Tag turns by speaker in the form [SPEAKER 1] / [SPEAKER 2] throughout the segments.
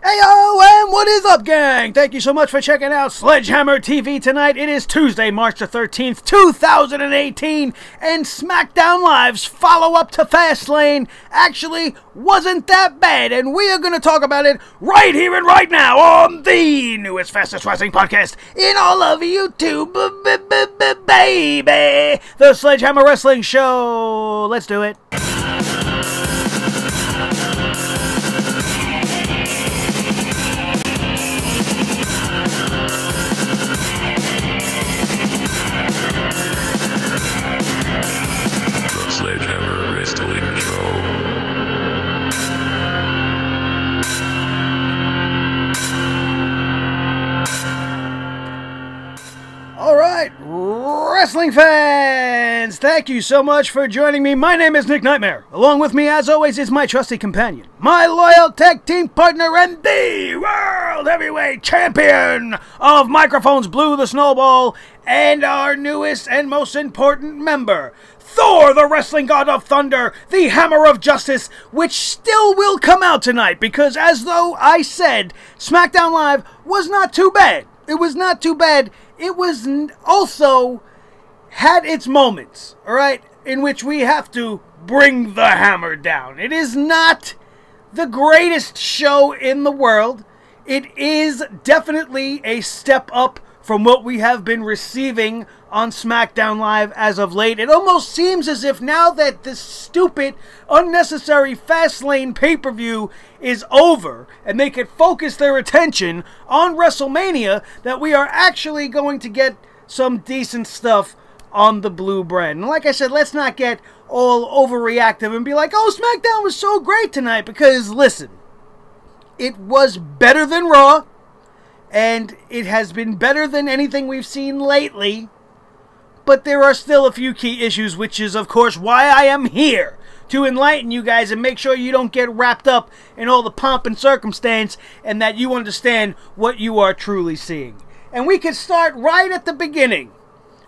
[SPEAKER 1] Heyo, and what is up, gang? Thank you so much for checking out Sledgehammer TV tonight. It is Tuesday, March the 13th, 2018, and SmackDown Live's follow-up to Fastlane actually wasn't that bad, and we are going to talk about it right here and right now on the newest, fastest wrestling podcast in all of YouTube, baby! The Sledgehammer Wrestling Show. Let's do it.
[SPEAKER 2] Sledgehammer Wrestling Show.
[SPEAKER 1] Alright, wrestling fans, thank you so much for joining me. My name is Nick Nightmare. Along with me, as always, is my trusty companion, my loyal tag team partner, and the World Heavyweight Champion of Microphones Blue the Snowball, and our newest and most important member, Thor, the wrestling god of thunder, the hammer of justice, which still will come out tonight because, as though I said, SmackDown Live was not too bad. It was not too bad. It was also had its moments, all right, in which we have to bring the hammer down. It is not the greatest show in the world. It is definitely a step up from what we have been receiving on SmackDown Live as of late. It almost seems as if now that this stupid, unnecessary Fastlane pay-per-view is over and they can focus their attention on WrestleMania, that we are actually going to get some decent stuff on the blue brand. And like I said, let's not get all overreactive and be like, oh, SmackDown was so great tonight, because listen, it was better than Raw. And it has been better than anything we've seen lately. But there are still a few key issues, which is, of course, why I am here. To enlighten you guys and make sure you don't get wrapped up in all the pomp and circumstance, and that you understand what you are truly seeing. And we can start right at the beginning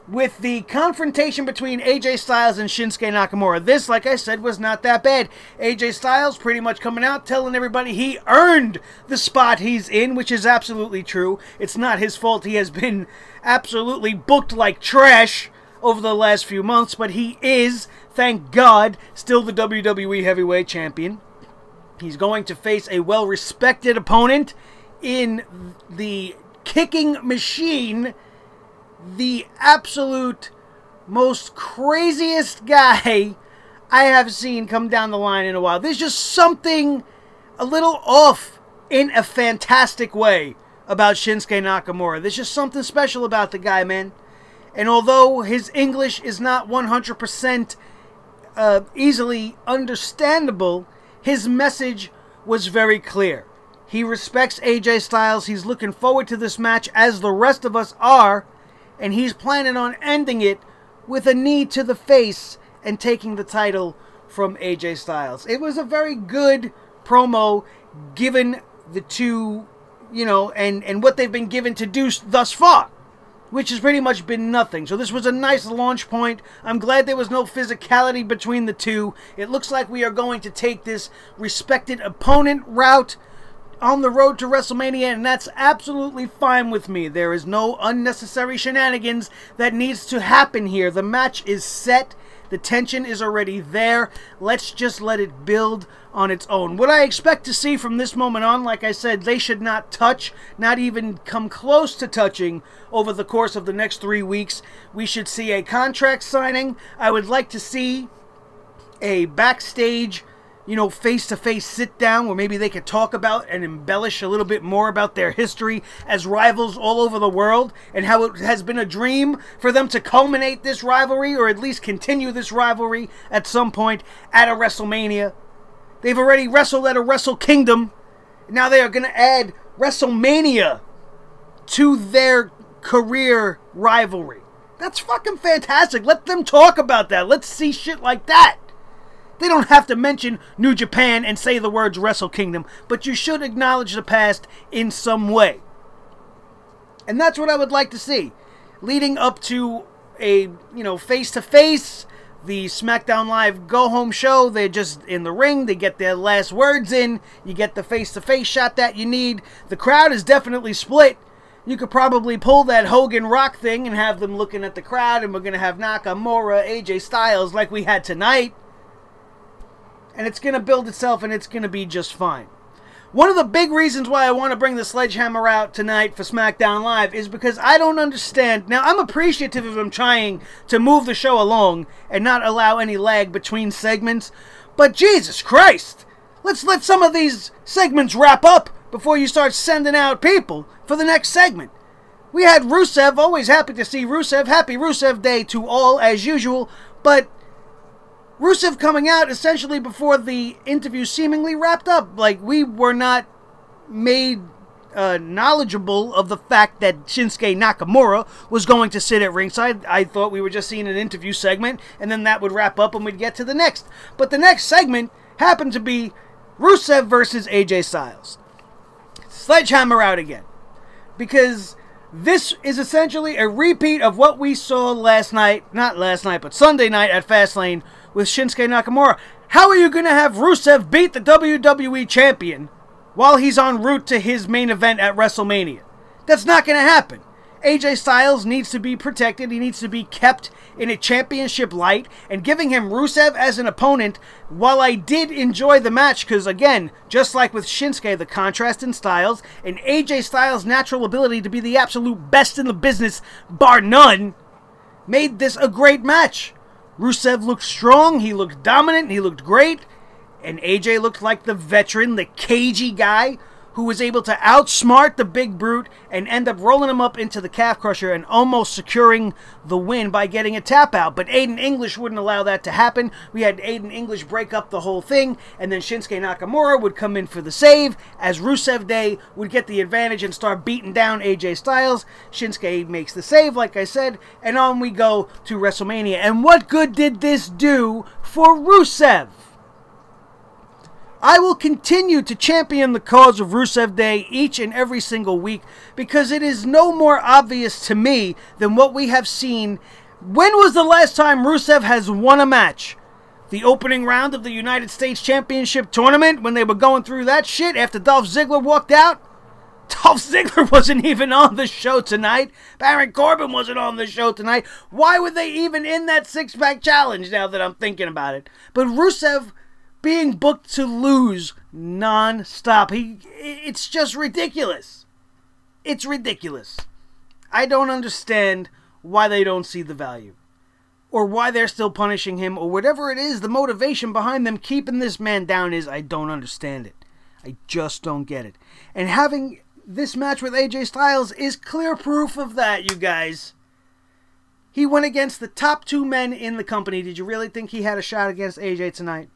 [SPEAKER 1] with the confrontation between AJ Styles and Shinsuke Nakamura. This, like I said, was not that bad. AJ Styles pretty much coming out, telling everybody he earned the spot he's in, which is absolutely true. It's not his fault. He has been absolutely booked like trash over the last few months, but he is, thank God, still the WWE Heavyweight Champion. He's going to face a well-respected opponent in the kicking machine, the absolute most craziest guy I have seen come down the line in a while. There's just something a little off in a fantastic way about Shinsuke Nakamura. There's just something special about the guy, man. And although his English is not 100% easily understandable, his message was very clear. He respects AJ Styles. He's looking forward to this match, as the rest of us are. And he's planning on ending it with a knee to the face and taking the title from AJ Styles. It was a very good promo, given the two, you know, and what they've been given to do thus far, which has pretty much been nothing. So this was a nice launch point. I'm glad there was no physicality between the two. It looks like we are going to take this respected opponent route on the road to WrestleMania, and that's absolutely fine with me. There is no unnecessary shenanigans that needs to happen here. The match is set. The tension is already there. Let's just let it build on its own. What I expect to see from this moment on, like I said, they should not touch, not even come close to touching over the course of the next 3 weeks. We should see a contract signing. I would like to see a backstage, you know, face-to-face sit-down where maybe they could talk about and embellish a little bit more about their history as rivals all over the world, and how it has been a dream for them to culminate this rivalry, or at least continue this rivalry at some point at a WrestleMania. They've already wrestled at a Wrestle Kingdom. Now they are going to add WrestleMania to their career rivalry. That's fucking fantastic. Let them talk about that. Let's see shit like that. They don't have to mention New Japan and say the words Wrestle Kingdom, but you should acknowledge the past in some way. And that's what I would like to see, leading up to a, you know, face-to-face the SmackDown Live go-home show. They're just in the ring. They get their last words in. You get the face-to-face shot that you need. The crowd is definitely split. You could probably pull that Hogan Rock thing and have them looking at the crowd, and we're going to have Nakamura, AJ Styles like we had tonight. And it's going to build itself, and it's going to be just fine. One of the big reasons why I want to bring the Sledgehammer out tonight for SmackDown Live is because I don't understand. Now, I'm appreciative of him trying to move the show along and not allow any lag between segments. But Jesus Christ, let's let some of these segments wrap up before you start sending out people for the next segment. We had Rusev, always happy to see Rusev. Happy Rusev Day to all as usual. But Rusev coming out essentially before the interview seemingly wrapped up. Like, we were not made knowledgeable of the fact that Shinsuke Nakamura was going to sit at ringside. I thought we were just seeing an interview segment, and then that would wrap up and we'd get to the next. But the next segment happened to be Rusev versus AJ Styles. Sledgehammer out again. Because this is essentially a repeat of what we saw last night, not last night, but Sunday night at Fastlane with Shinsuke Nakamura. How are you going to have Rusev beat the WWE Champion while he's en route to his main event at WrestleMania? That's not going to happen. AJ Styles needs to be protected. He needs to be kept in a championship light. And giving him Rusev as an opponent, while I did enjoy the match, because again, just like with Shinsuke, the contrast in styles, and AJ Styles' natural ability to be the absolute best in the business, bar none, made this a great match. Rusev looked strong, he looked dominant, he looked great, and AJ looked like the veteran, the cagey guy who was able to outsmart the big brute and end up rolling him up into the calf crusher and almost securing the win by getting a tap out. But Aiden English wouldn't allow that to happen. We had Aiden English break up the whole thing, and then Shinsuke Nakamura would come in for the save, as Rusev Day would get the advantage and start beating down AJ Styles. Shinsuke makes the save, like I said, and on we go to WrestleMania. And what good did this do for Rusev? I will continue to champion the cause of Rusev Day each and every single week because it is no more obvious to me than what we have seen. When was the last time Rusev has won a match? The opening round of the United States Championship tournament when they were going through that shit after Dolph Ziggler walked out? Dolph Ziggler wasn't even on the show tonight. Baron Corbin wasn't on the show tonight. Why were they even in that six-pack challenge now that I'm thinking about it? But Rusev being booked to lose non-stop. It's just ridiculous. It's ridiculous. I don't understand why they don't see the value. Or why they're still punishing him. Or whatever it is, the motivation behind them keeping this man down is, I don't understand it. I just don't get it. And having this match with AJ Styles is clear proof of that, you guys. He went against the top two men in the company. Did you really think he had a shot against AJ tonight?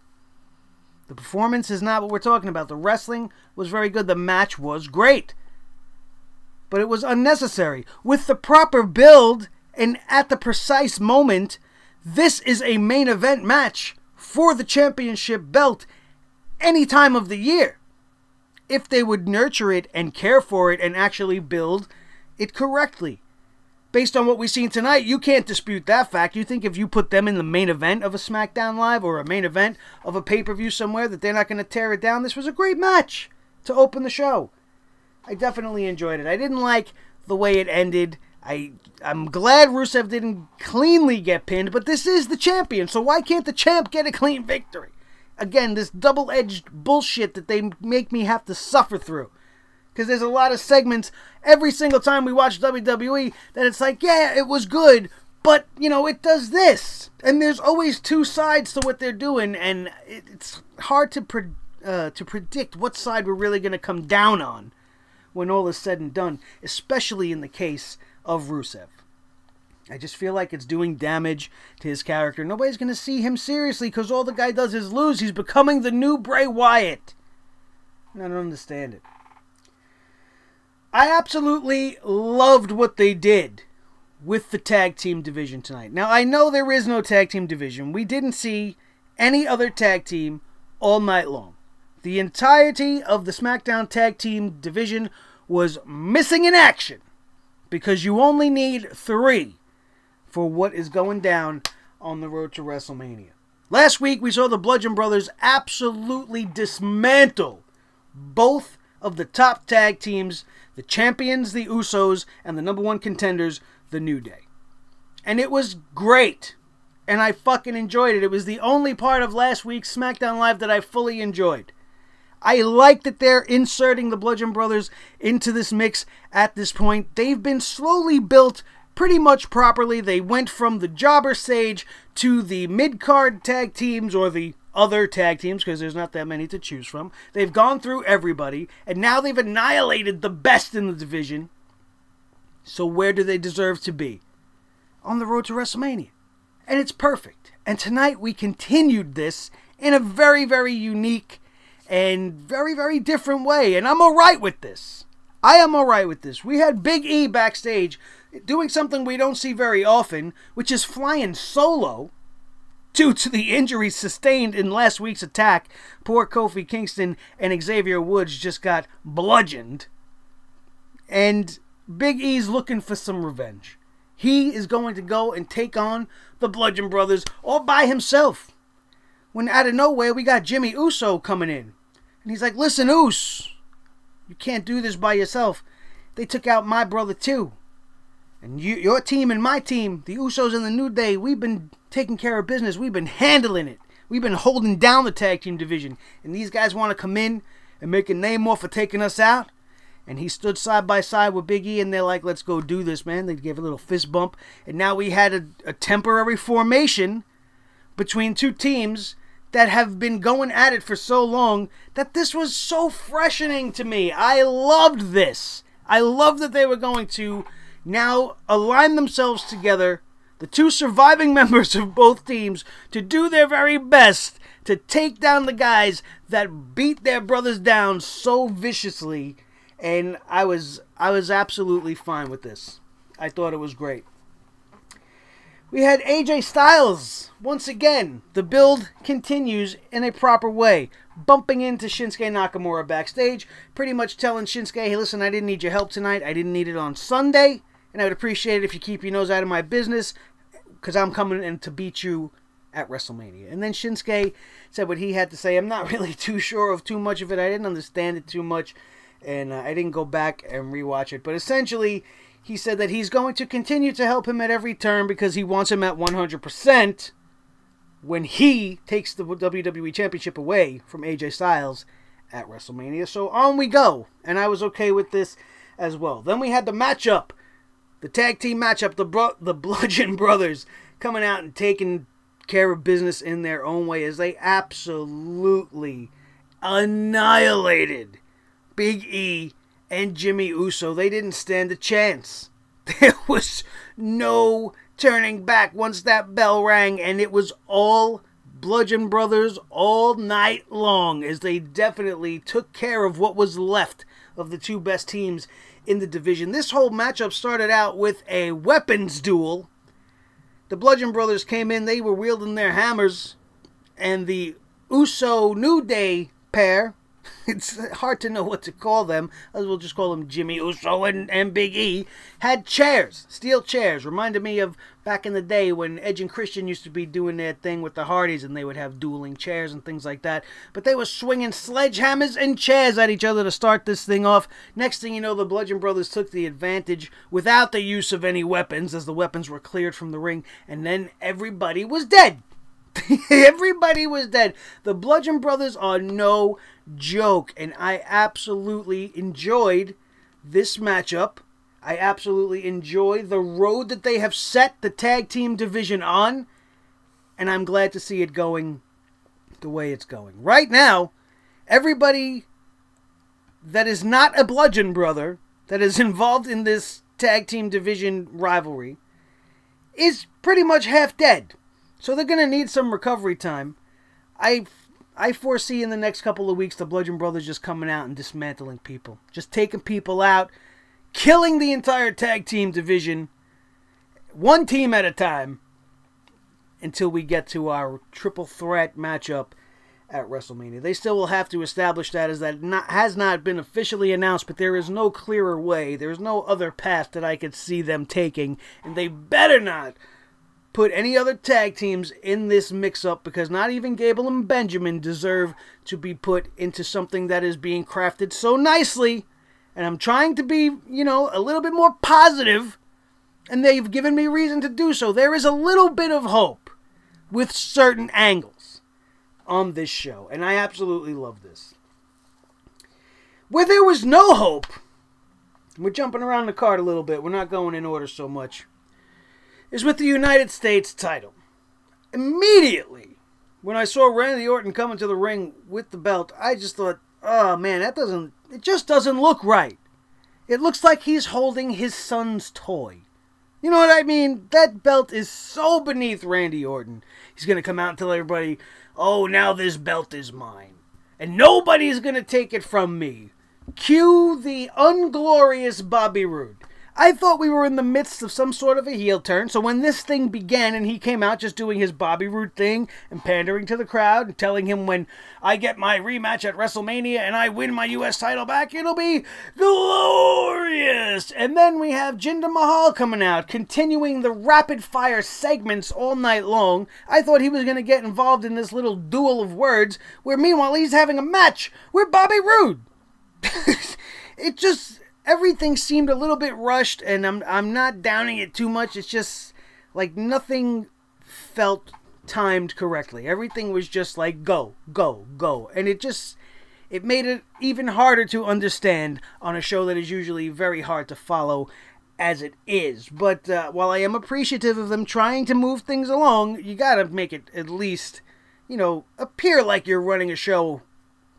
[SPEAKER 1] The performance is not what we're talking about. The wrestling was very good. The match was great. But it was unnecessary. With the proper build and at the precise moment, this is a main event match for the championship belt any time of the year. If they would nurture it and care for it and actually build it correctly. Based on what we've seen tonight, you can't dispute that fact. You think if you put them in the main event of a SmackDown Live or a main event of a pay-per-view somewhere that they're not going to tear it down? This was a great match to open the show. I definitely enjoyed it. I didn't like the way it ended. I'm glad Rusev didn't cleanly get pinned, but this is the champion, so why can't the champ get a clean victory? Again, this double-edged bullshit that they make me have to suffer through. Because there's a lot of segments every single time we watch WWE that it's like, yeah, it was good, but, you know, it does this. And there's always two sides to what they're doing, and it's hard to predict what side we're really going to come down on when all is said and done, especially in the case of Rusev. I just feel like it's doing damage to his character. Nobody's going to see him seriously because all the guy does is lose. He's becoming the new Bray Wyatt. And I don't understand it. I absolutely loved what they did with the tag team division tonight. Now, I know there is no tag team division. We didn't see any other tag team all night long. The entirety of the SmackDown tag team division was missing in action because you only need 3 for what is going down on the road to WrestleMania. Last week, we saw the Bludgeon Brothers absolutely dismantle both of the top tag teams, the champions, the Usos, and the number one contenders, the New Day. And it was great. And I fucking enjoyed it. It was the only part of last week's SmackDown Live that I fully enjoyed. I like that they're inserting the Bludgeon Brothers into this mix at this point. They've been slowly built pretty much properly. They went from the jobber stage to the mid-card tag teams, or the other tag teams, because there's not that many to choose from. They've gone through everybody, and now they've annihilated the best in the division. So where do they deserve to be? On the road to WrestleMania. And it's perfect. And tonight we continued this in a very, very unique and very, very different way. And I'm alright with this. I am alright with this. We had Big E backstage doing something we don't see very often, which is flying solo due to the injuries sustained in last week's attack. Poor Kofi Kingston and Xavier Woods just got bludgeoned. And Big E's looking for some revenge. He is going to go and take on the Bludgeon Brothers all by himself. When out of nowhere, we got Jimmy Uso coming in. And he's like, listen, Us, you can't do this by yourself. They took out my brother too. And your team and my team, the Usos and the New Day, we've been taking care of business. We've been handling it. We've been holding down the tag team division. And these guys want to come in and make a name off for taking us out. And he stood side by side with Big E, and they're like, let's go do this, man. They gave a little fist bump. And now we had a temporary formation between two teams that have been going at it for so long that this was so freshening to me. I loved this. I loved that they were going to now align themselves together, the two surviving members of both teams, to do their very best to take down the guys that beat their brothers down so viciously. And I was absolutely fine with this. I thought it was great. We had AJ Styles. Once again, the build continues in a proper way. Bumping into Shinsuke Nakamura backstage. Pretty much telling Shinsuke, hey, listen, I didn't need your help tonight. I didn't need it on Sunday. And I would appreciate it if you keep your nose out of my business, because I'm coming in to beat you at WrestleMania. And then Shinsuke said what he had to say. I'm not really too sure of too much of it. I didn't understand it too much. And I didn't go back and rewatch it. But essentially, he said that he's going to continue to help him at every turn because he wants him at 100% when he takes the WWE Championship away from AJ Styles at WrestleMania. So on we go. And I was okay with this as well. Then we had the matchup. The tag team matchup. The Bludgeon Brothers coming out and taking care of business in their own way as they absolutely annihilated Big E and Jimmy Uso. They didn't stand a chance. There was no turning back once that bell rang, and it was all Bludgeon Brothers all night long, as they definitely took care of what was left of the two best teams in the division. This whole matchup started out with a weapons duel. The Bludgeon Brothers came in, they were wielding their hammers, and the Uso New Day pair, it's hard to know what to call them, we'll just call them Jimmy Uso and Big E, had chairs, steel chairs. Reminded me of back in the day when Edge and Christian used to be doing their thing with the Hardys, and they would have dueling chairs and things like that. But they were swinging sledgehammers and chairs at each other to start this thing off. Next thing you know, the Bludgeon Brothers took the advantage without the use of any weapons, as the weapons were cleared from the ring, and then everybody was dead. Everybody was dead. The Bludgeon Brothers are no joke, and I absolutely enjoyed this matchup. I absolutely enjoy the road that they have set the tag team division on, and I'm glad to see it going the way it's going. Right now, everybody that is not a Bludgeon Brother that is involved in this tag team division rivalry is pretty much half dead. So they're going to need some recovery time. I foresee in the next couple of weeks the Bludgeon Brothers just coming out and dismantling people. Just taking people out, killing the entire tag team division, one team at a time, until we get to our triple threat matchup at WrestleMania. They still will have to establish that, as that has not been officially announced, but there is no clearer way. There's no other path that I could see them taking, and they better not put any other tag teams in this mix-up, because not even Gable and Benjamin deserve to be put into something that is being crafted so nicely. And I'm trying to be, a little bit more positive, and they've given me reason to do so. There is a little bit of hope with certain angles on this show, and I absolutely love this. Where there was no hope, we're jumping around the card a little bit, we're not going in order so much, is with the United States title. Immediately, when I saw Randy Orton come into the ring with the belt, I just thought, oh man, it just doesn't look right. It looks like he's holding his son's toy. You know what I mean? That belt is so beneath Randy Orton. He's going to come out and tell everybody, oh, now this belt is mine. And nobody's going to take it from me. Cue the unglorious Bobby Roode. I thought we were in the midst of some sort of a heel turn, so when this thing began and he came out just doing his Bobby Roode thing and pandering to the crowd and telling him when I get my rematch at WrestleMania and I win my U.S. title back, it'll be glorious! And then we have Jinder Mahal coming out, continuing the rapid-fire segments all night long. I thought he was going to get involved in this little duel of words, where meanwhile he's having a match with Bobby Roode. It just... Everything seemed a little bit rushed, and I'm not downing it too much. It's just like nothing felt timed correctly. Everything was just like go, go, go. And it made it even harder to understand on a show that is usually very hard to follow as it is. But while I am appreciative of them trying to move things along, you gotta make it at least, appear like you're running a show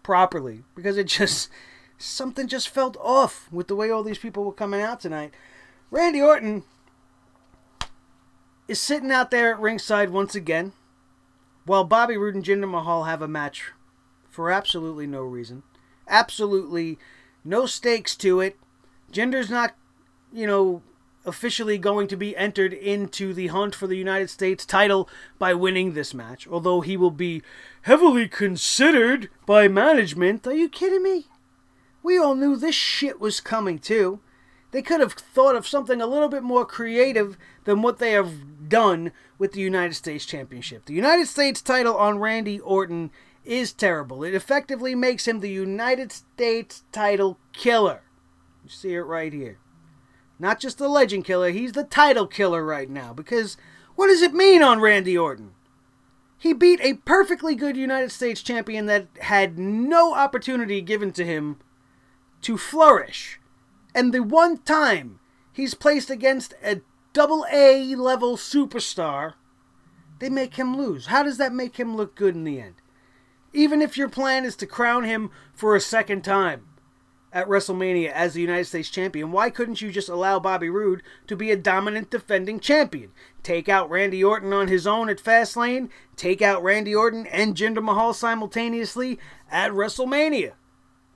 [SPEAKER 1] properly. Because something just felt off with the way all these people were coming out tonight. Randy Orton is sitting out there at ringside once again, while Bobby Roode and Jinder Mahal have a match for absolutely no reason. Absolutely no stakes to it. Jinder's not, officially going to be entered into the hunt for the United States title by winning this match, although he will be heavily considered by management. Are you kidding me? We all knew this shit was coming, too. They could have thought of something a little bit more creative than what they have done with the United States Championship. The United States title on Randy Orton is terrible. It effectively makes him the United States title killer. You see it right here. Not just the legend killer, he's the title killer right now. Because what does it mean on Randy Orton? He beat a perfectly good United States champion that had no opportunity given to him to flourish. And the one time he's placed against a AA level superstar, they make him lose. How does that make him look good in the end? Even if your plan is to crown him for a second time at WrestleMania as the United States champion, why couldn't you just allow Bobby Roode to be a dominant defending champion? Take out Randy Orton on his own at Fastlane, take out Randy Orton and Jinder Mahal simultaneously at WrestleMania.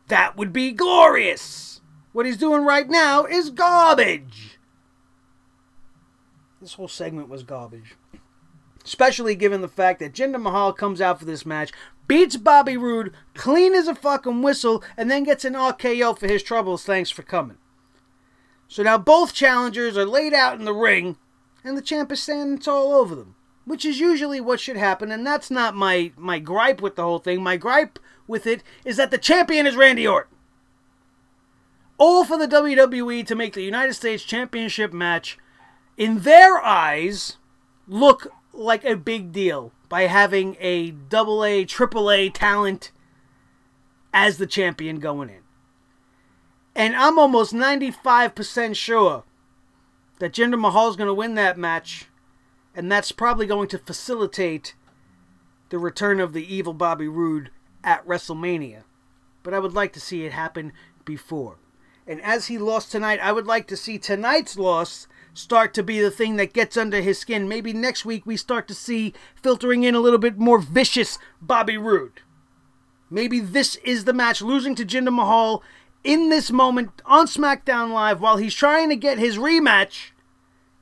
[SPEAKER 1] That would be glorious! What he's doing right now is garbage! This whole segment was garbage. Especially given the fact that Jinder Mahal comes out for this match, beats Bobby Roode, clean as a fucking whistle, and then gets an RKO for his troubles. Thanks for coming. So now both challengers are laid out in the ring, and the champ is standing tall over them. Which is usually what should happen, and that's not my gripe with the whole thing. My gripe with it is that the champion is Randy Orton. All for the WWE to make the United States Championship match, in their eyes, look like a big deal by having a AA, AAA talent as the champion going in. And I'm almost 95% sure that Jinder Mahal's going to win that match, and that's probably going to facilitate the return of the evil Bobby Roode at WrestleMania. But I would like to see it happen before. And as he lost tonight, I would like to see tonight's loss start to be the thing that gets under his skin. Maybe next week we start to see filtering in a little bit more vicious Bobby Roode. Maybe this is the match, losing to Jinder Mahal in this moment on SmackDown Live while he's trying to get his rematch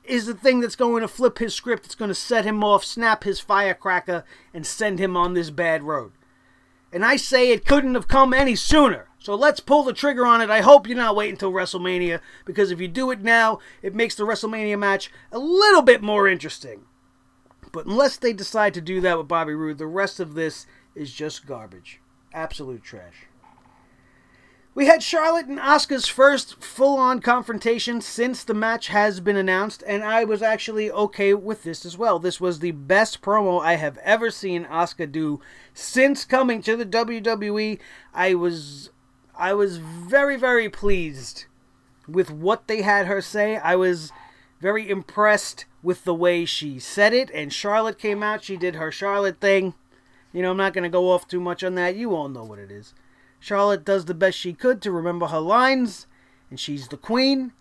[SPEAKER 1] is the thing that's going to flip his script. It's going to set him off, snap his firecracker, and send him on this bad road. And I say it couldn't have come any sooner. So let's pull the trigger on it. I hope you're not waiting until WrestleMania, because if you do it now, it makes the WrestleMania match a little bit more interesting. But unless they decide to do that with Bobby Roode, the rest of this is just garbage. Absolute trash. We had Charlotte and Asuka's first full-on confrontation since the match has been announced, and I was actually okay with this as well. This was the best promo I have ever seen Asuka do since coming to the WWE. I was very, very pleased with what they had her say. I was very impressed with the way she said it, and Charlotte came out. She did her Charlotte thing. You know, I'm not going to go off too much on that. You all know what it is. Charlotte does the best she could to remember her lines, and she's the queen.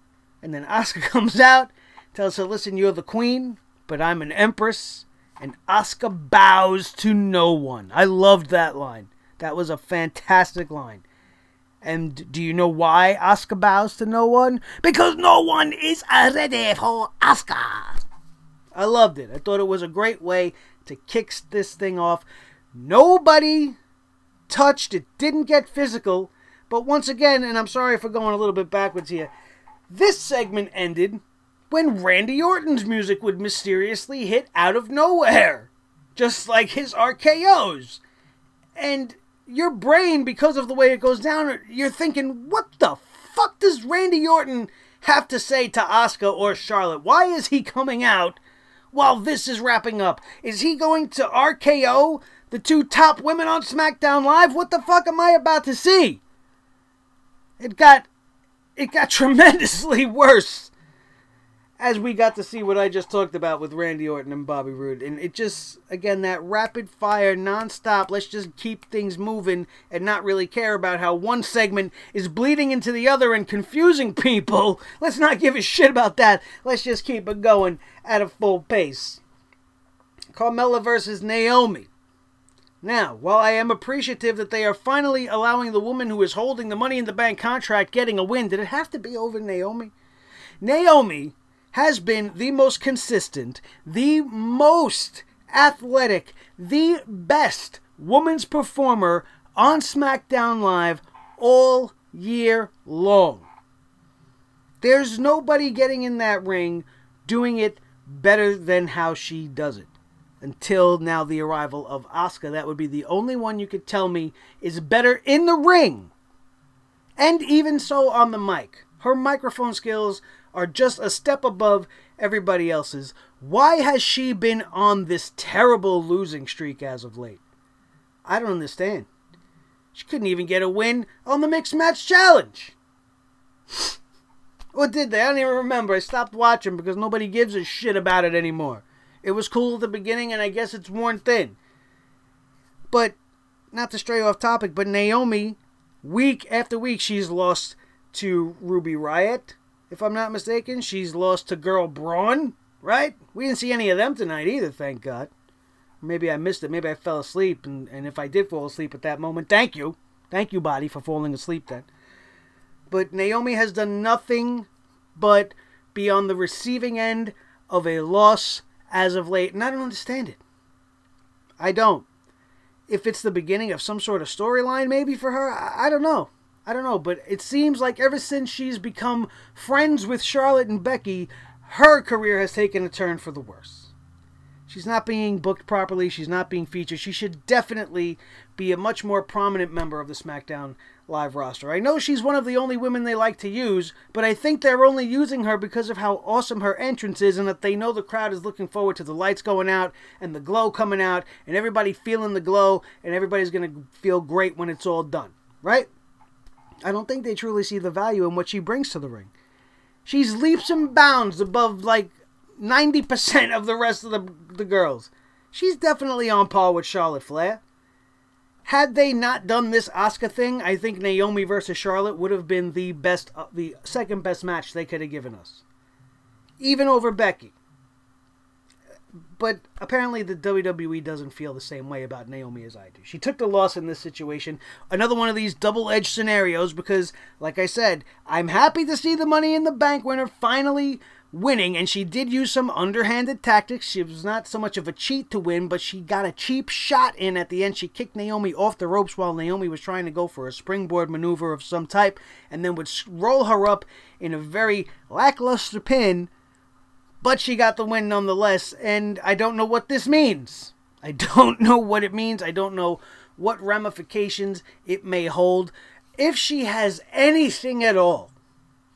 [SPEAKER 1] And then Asuka comes out, tells her, listen, you're the queen, but I'm an empress. And Asuka bows to no one. I loved that line. That was a fantastic line. And do you know why Asuka bows to no one? Because no one is ready for Asuka. I loved it. I thought it was a great way to kick this thing off. Nobody touched. It didn't get physical. But once again, and I'm sorry for going a little bit backwards here, this segment ended when Randy Orton's music would mysteriously hit out of nowhere. Just like his RKOs. And your brain, because of the way it goes down, you're thinking, what the fuck does Randy Orton have to say to Asuka or Charlotte? Why is he coming out while this is wrapping up? Is he going to RKO the two top women on SmackDown Live? What the fuck am I about to see? It got tremendously worse as we got to see what I just talked about with Randy Orton and Bobby Roode. And it just, again, that rapid fire, non-stop, let's just keep things moving and not really care about how one segment is bleeding into the other and confusing people. Let's not give a shit about that. Let's just keep it going at a full pace. Carmella versus Naomi. Now, while I am appreciative that they are finally allowing the woman who is holding the Money in the Bank contract getting a win, did it have to be over Naomi? Naomi has been the most consistent, the most athletic, the best women's performer on SmackDown Live all year long. There's nobody getting in that ring doing it better than how she does it. Until now, the arrival of Asuka. That would be the only one you could tell me is better in the ring. And even so on the mic. Her microphone skills are just a step above everybody else's. Why has she been on this terrible losing streak as of late? I don't understand. She couldn't even get a win on the Mixed Match Challenge. Or did they? I don't even remember. I stopped watching because nobody gives a shit about it anymore. It was cool at the beginning, and I guess it's worn thin. But, not to stray off topic, but Naomi, week after week, she's lost to Ruby Riott, if I'm not mistaken. She's lost to Girl Braun, right? We didn't see any of them tonight either, thank God. Maybe I missed it. Maybe I fell asleep, and if I did fall asleep at that moment, thank you. Thank you, body, for falling asleep then. But Naomi has done nothing but be on the receiving end of a loss as of late, and I don't understand it. I don't. If it's the beginning of some sort of storyline maybe for her, I don't know. I don't know, but it seems like ever since she's become friends with Charlotte and Becky, her career has taken a turn for the worse. She's not being booked properly. She's not being featured. She should definitely be a much more prominent member of the SmackDown Live roster. I know she's one of the only women they like to use, but I think they're only using her because of how awesome her entrance is and that they know the crowd is looking forward to the lights going out and the glow coming out and everybody feeling the glow and everybody's going to feel great when it's all done, right? I don't think they truly see the value in what she brings to the ring. She's leaps and bounds above like 90% of the rest of the girls. She's definitely on par with Charlotte Flair. Had they not done this Asuka thing, I think Naomi versus Charlotte would have been the second best match they could have given us. Even over Becky. But apparently the WWE doesn't feel the same way about Naomi as I do. She took the loss in this situation. Another one of these double-edged scenarios because, like I said, I'm happy to see the Money in the Bank winner finally winning, and she did use some underhanded tactics. She was not so much of a cheat to win, but she got a cheap shot in at the end. She kicked Naomi off the ropes while Naomi was trying to go for a springboard maneuver of some type, and then would roll her up in a very lackluster pin But she got the win nonetheless, and I don't know what this means. I don't know what it means. I don't know what ramifications it may hold. If she has anything at all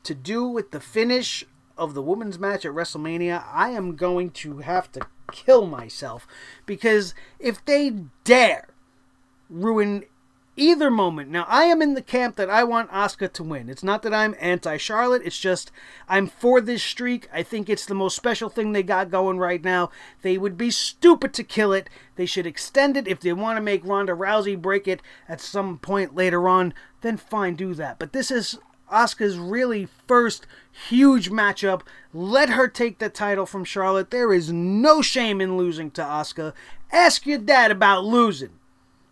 [SPEAKER 1] to do with the finish of the women's match at WrestleMania, I am going to have to kill myself. Because if they dare ruin either moment... Now, I am in the camp that I want Asuka to win. It's not that I'm anti-Charlotte. It's just I'm for this streak. I think it's the most special thing they got going right now. They would be stupid to kill it. They should extend it. If they want to make Ronda Rousey break it at some point later on, then fine, do that. But this is Asuka's really first huge matchup. Let her take the title from Charlotte. There is no shame in losing to Asuka. Ask your dad about losing.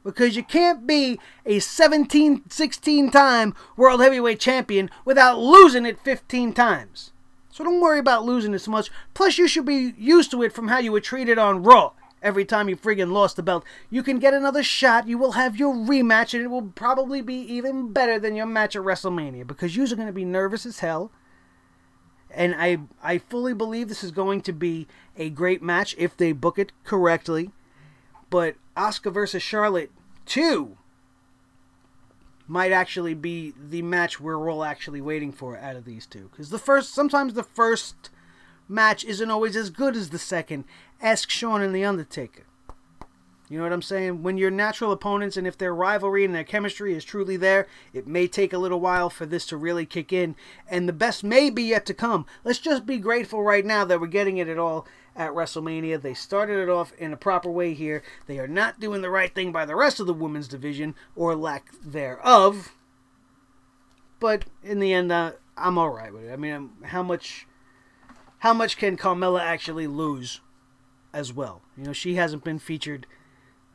[SPEAKER 1] Because you can't be a 17, 16-time World Heavyweight Champion without losing it 15 times. So don't worry about losing it so much. Plus, you should be used to it from how you were treated on Raw. Every time you friggin' lost the belt, you can get another shot. You will have your rematch, and it will probably be even better than your match at WrestleMania. Because you're going to be nervous as hell. And I fully believe this is going to be a great match if they book it correctly. But Asuka versus Charlotte 2 might actually be the match we're all actually waiting for out of these two. Because sometimes the first match isn't always as good as the second. Ask Shawn and The Undertaker. You know what I'm saying? When you're natural opponents, and if their rivalry and their chemistry is truly there, it may take a little while for this to really kick in. And the best may be yet to come. Let's just be grateful right now that we're getting it all at WrestleMania. They started it off in a proper way here. They are not doing the right thing by the rest of the women's division, or lack thereof. But in the end, I'm all right with it. I mean, how much can Carmella actually lose as well? You know, she hasn't been featured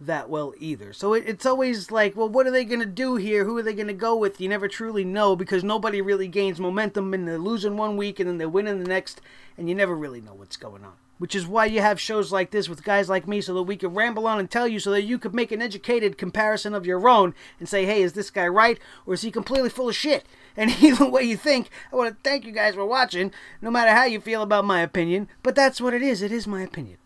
[SPEAKER 1] that well either. So it's always like, well, what are they going to do here? Who are they going to go with? You never truly know, because nobody really gains momentum, and they're losing one week and then they're winning the next, and you never really know what's going on. Which is why you have shows like this with guys like me, so that we can ramble on and tell you, so that you could make an educated comparison of your own and say, hey, is this guy right, or is he completely full of shit? And either way you think, I want to thank you guys for watching, no matter how you feel about my opinion. But that's what it is my opinion.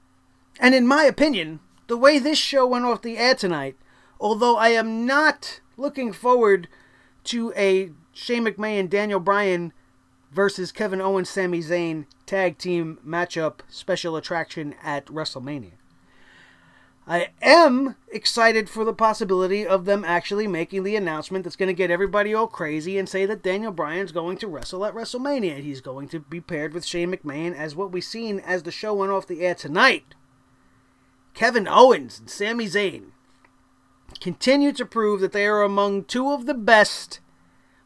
[SPEAKER 1] And in my opinion, the way this show went off the air tonight, although I am not looking forward to a Shane McMahon, Daniel Bryan versus Kevin Owens, Sami Zayn tag team matchup special attraction at WrestleMania, I am excited for the possibility of them actually making the announcement that's going to get everybody all crazy and say that Daniel Bryan's going to wrestle at WrestleMania. He's going to be paired with Shane McMahon, as what we've seen as the show went off the air tonight. Kevin Owens and Sami Zayn continue to prove that they are among two of the best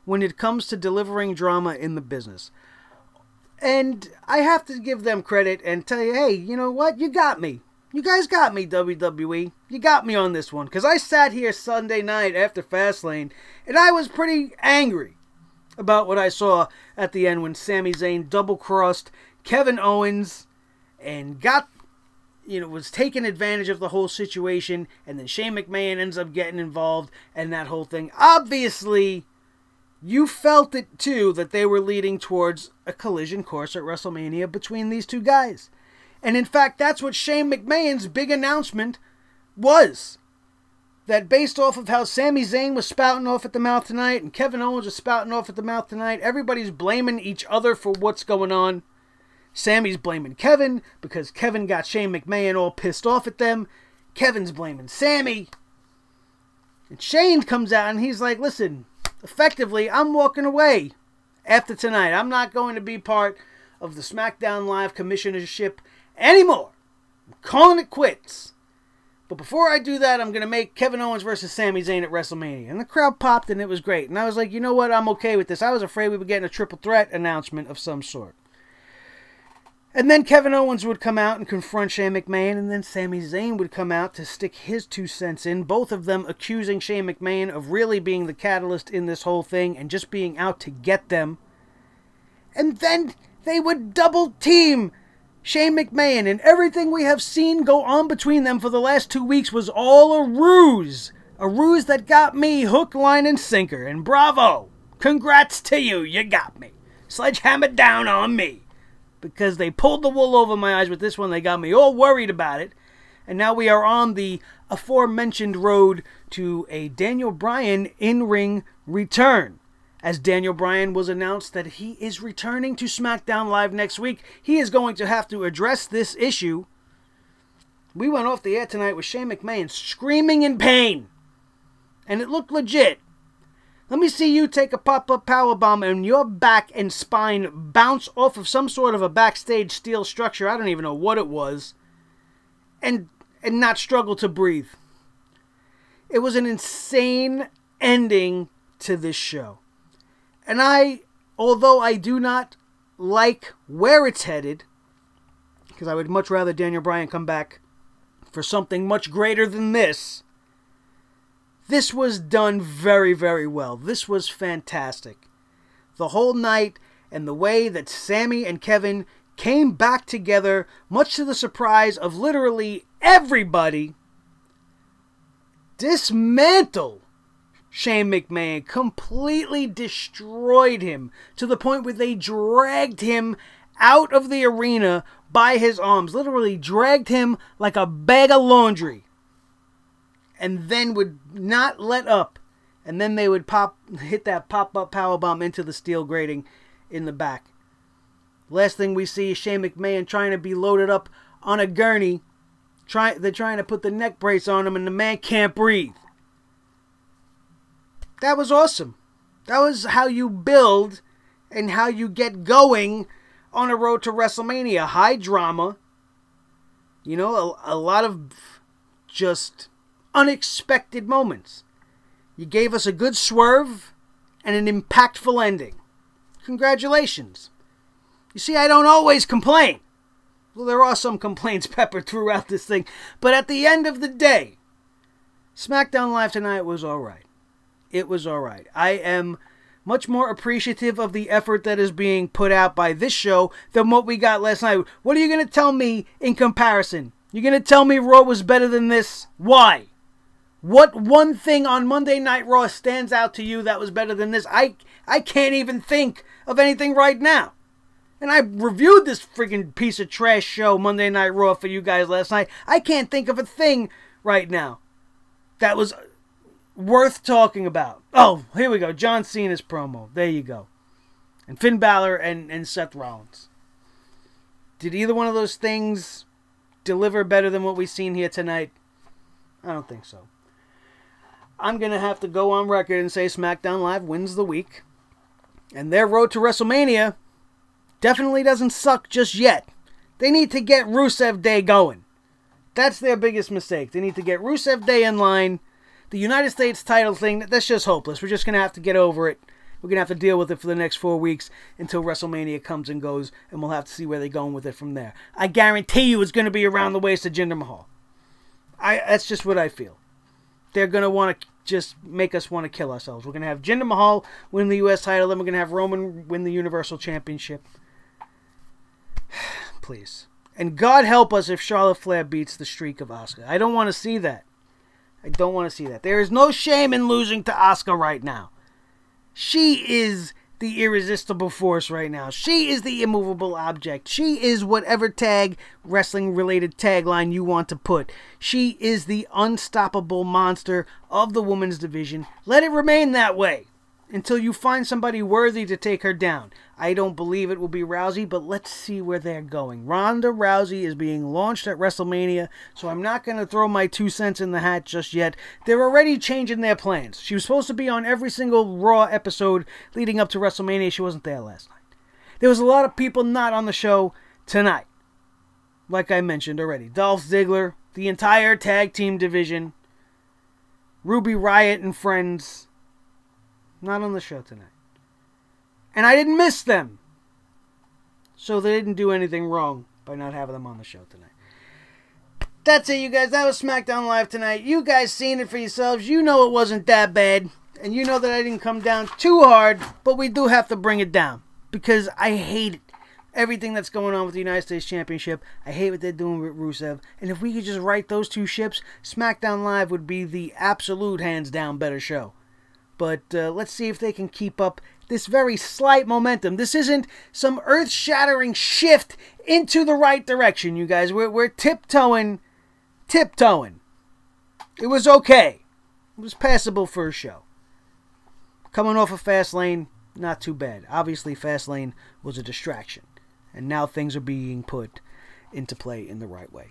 [SPEAKER 1] when it comes to delivering drama in the business. And I have to give them credit and tell you, hey, you know what? You got me. You guys got me, WWE. You got me on this one. Because I sat here Sunday night after Fastlane, and I was pretty angry about what I saw at the end when Sami Zayn double-crossed Kevin Owens and was taking advantage of the whole situation, and then Shane McMahon ends up getting involved, and that whole thing. Obviously, you felt it too, that they were leading towards a collision course at WrestleMania between these two guys. And in fact, that's what Shane McMahon's big announcement was. That based off of how Sami Zayn was spouting off at the mouth tonight, and Kevin Owens was spouting off at the mouth tonight, everybody's blaming each other for what's going on. Sammy's blaming Kevin because Kevin got Shane McMahon all pissed off at them. Kevin's blaming Sammy. And Shane comes out and he's like, listen, effectively, I'm walking away after tonight. I'm not going to be part of the SmackDown Live commissionership anymore. I'm calling it quits. But before I do that, I'm going to make Kevin Owens versus Sami Zayn at WrestleMania. And the crowd popped and it was great. And I was like, you know what? I'm okay with this. I was afraid we were getting a triple threat announcement of some sort. And then Kevin Owens would come out and confront Shane McMahon, and then Sami Zayn would come out to stick his 2 cents in, both of them accusing Shane McMahon of really being the catalyst in this whole thing and just being out to get them. And then they would double team Shane McMahon, and everything we have seen go on between them for the last 2 weeks was all a ruse. A ruse that got me hook, line, and sinker, and bravo! Congrats to you, you got me. Sledgehammer down on me. because they pulled the wool over my eyes with this one. They got me all worried about it. And now we are on the aforementioned road to a Daniel Bryan in-ring return. As Daniel Bryan was announced that he is returning to SmackDown Live next week, he is going to have to address this issue. We went off the air tonight with Shane McMahon screaming in pain. And it looked legit. Let me see you take a pop-up powerbomb and your back and spine bounce off of some sort of a backstage steel structure. I don't even know what it was. And not struggle to breathe. It was an insane ending to this show. And although I do not like where it's headed, because I would much rather Daniel Bryan come back for something much greater than this, this was done very, very well. This was fantastic. The whole night and the way that Sami and Kevin came back together, much to the surprise of literally everybody, dismantled Shane McMahon, completely destroyed him to the point where they dragged him out of the arena by his arms, literally dragged him like a bag of laundry, and then would not let up, and then they would hit that pop-up powerbomb into the steel grating in the back. Last thing we see is Shane McMahon trying to be loaded up on a gurney. They're trying to put the neck brace on him, and the man can't breathe. That was awesome. That was how you build and how you get going on a road to WrestleMania. High drama. You know, a lot of just unexpected moments. You gave us a good swerve and an impactful ending. Congratulations. You see, I don't always complain. Well, there are some complaints peppered throughout this thing. But at the end of the day, SmackDown Live tonight was alright. It was alright. I am much more appreciative of the effort that is being put out by this show than what we got last night. What are you going to tell me in comparison? You're going to tell me Raw was better than this? Why? What one thing on Monday Night Raw stands out to you that was better than this? I can't even think of anything right now. And I reviewed this freaking piece of trash show, Monday Night Raw, for you guys last night. I can't think of a thing right now that was worth talking about. Oh, here we go. John Cena's promo. There you go. And Finn Balor and Seth Rollins. Did either one of those things deliver better than what we've seen here tonight? I don't think so. I'm going to have to go on record and say SmackDown Live wins the week. And their road to WrestleMania definitely doesn't suck just yet. They need to get Rusev Day going. That's their biggest mistake. They need to get Rusev Day in line. The United States title thing, that's just hopeless. We're just going to have to get over it. We're going to have to deal with it for the next 4 weeks until WrestleMania comes and goes, and we'll have to see where they're going with it from there. I guarantee you it's going to be around the waist of Jinder Mahal. That's just what I feel. They're going to want to just make us want to kill ourselves. We're going to have Jinder Mahal win the U.S. title, then we're going to have Roman win the Universal Championship. Please. And God help us if Charlotte Flair beats the streak of Asuka. I don't want to see that. I don't want to see that. There is no shame in losing to Asuka right now. She is the irresistible force right now. She is the immovable object. She is whatever wrestling-related tagline you want to put. She is the unstoppable monster of the women's division. Let it remain that way until you find somebody worthy to take her down. I don't believe it will be Rousey, but let's see where they're going. Ronda Rousey is being launched at WrestleMania, so I'm not going to throw my 2 cents in the hat just yet. They're already changing their plans. She was supposed to be on every single Raw episode leading up to WrestleMania. She wasn't there last night. There was a lot of people not on the show tonight. Like I mentioned already. Dolph Ziggler, the entire tag team division, Ruby Riott and friends, not on the show tonight. And I didn't miss them. So they didn't do anything wrong by not having them on the show tonight. That's it, you guys. That was SmackDown Live tonight. You guys seen it for yourselves. You know it wasn't that bad. And you know that I didn't come down too hard. But we do have to bring it down. Because I hate it. Everything that's going on with the United States Championship. I hate what they're doing with Rusev. And if we could just right those two ships, SmackDown Live would be the absolute hands down better show. But let's see if they can keep up this very slight momentum. This isn't some earth-shattering shift into the right direction, you guys. We're tiptoeing. It was okay. It was passable for a show. Coming off of Fastlane, not too bad. Obviously, Fastlane was a distraction. And now things are being put into play in the right way.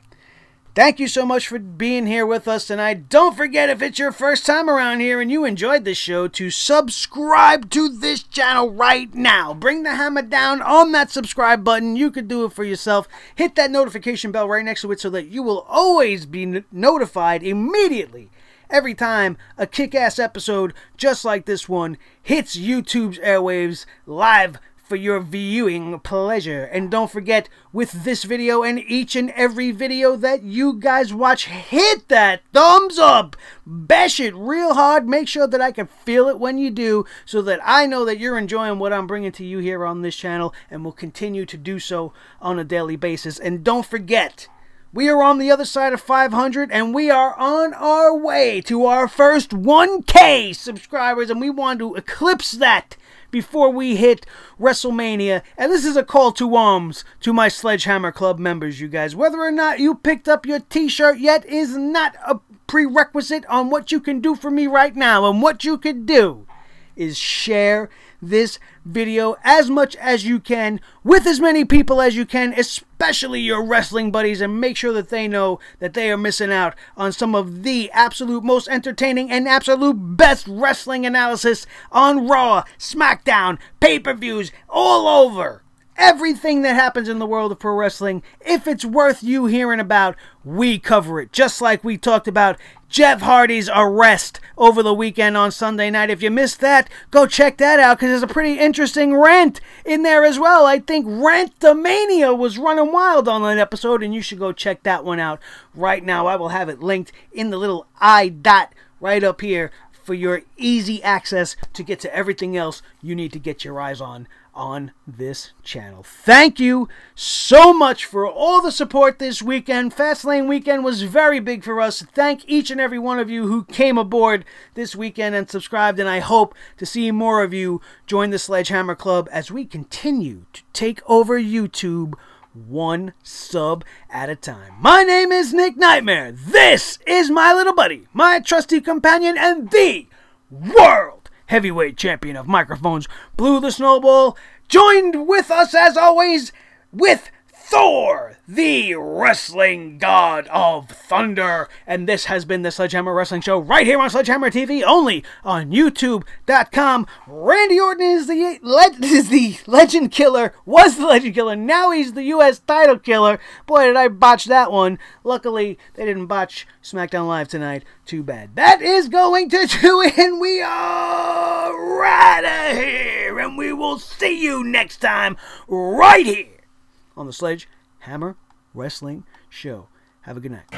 [SPEAKER 1] Thank you so much for being here with us tonight. Don't forget, if it's your first time around here and you enjoyed this show, to subscribe to this channel right now. Bring the hammer down on that subscribe button. You could do it for yourself. Hit that notification bell right next to it so that you will always be notified immediately every time a kick-ass episode just like this one hits YouTube's airwaves live for your viewing pleasure. And don't forget, with this video and each and every video that you guys watch, hit that thumbs up. Bash it real hard. Make sure that I can feel it when you do, so that I know that you're enjoying what I'm bringing to you here on this channel, and will continue to do so on a daily basis. And don't forget, we are on the other side of 500, and we are on our way to our first 1K subscribers, and we want to eclipse that before we hit WrestleMania. And this is a call to arms to my Sledgehammer Club members, you guys. Whether or not you picked up your t-shirt yet is not a prerequisite on what you can do for me right now. And what you can do is share this video as much as you can with as many people as you can, especially your wrestling buddies, and make sure that they know that they are missing out on some of the absolute most entertaining and absolute best wrestling analysis on Raw, SmackDown, pay-per-views, all over. Everything that happens in the world of pro wrestling, if it's worth you hearing about, we cover it. Just like we talked about Jeff Hardy's arrest over the weekend on Sunday night. If you missed that, go check that out, because there's a pretty interesting rant in there as well. I think Rant-a-Mania was running wild on that episode, and you should go check that one out right now. I will have it linked in the little I dot right up here for your easy access to get to everything else you need to get your eyes on this channel. Thank you so much for all the support this weekend. Fastlane weekend was very big for us. Thank each and every one of you who came aboard this weekend and subscribed, and I hope to see more of you join the Sledgehammer Club as we continue to take over YouTube one sub at a time. My name is Nick Nightmare. This is my little buddy, my trusty companion, and the World Heavyweight Champion of Microphones, Blue the Snowball, joined with us as always with Thor, the wrestling god of thunder. And this has been the Sledgehammer Wrestling Show right here on Sledgehammer TV, only on YouTube.com. Randy Orton is the legend killer, was the legend killer. Now he's the U.S. title killer. Boy, did I botch that one. Luckily, they didn't botch SmackDown Live tonight. Too bad. That is going to do it, and we are right out of here. And we will see you next time right here on the Sledgehammer Wrestling Show. Have a good night.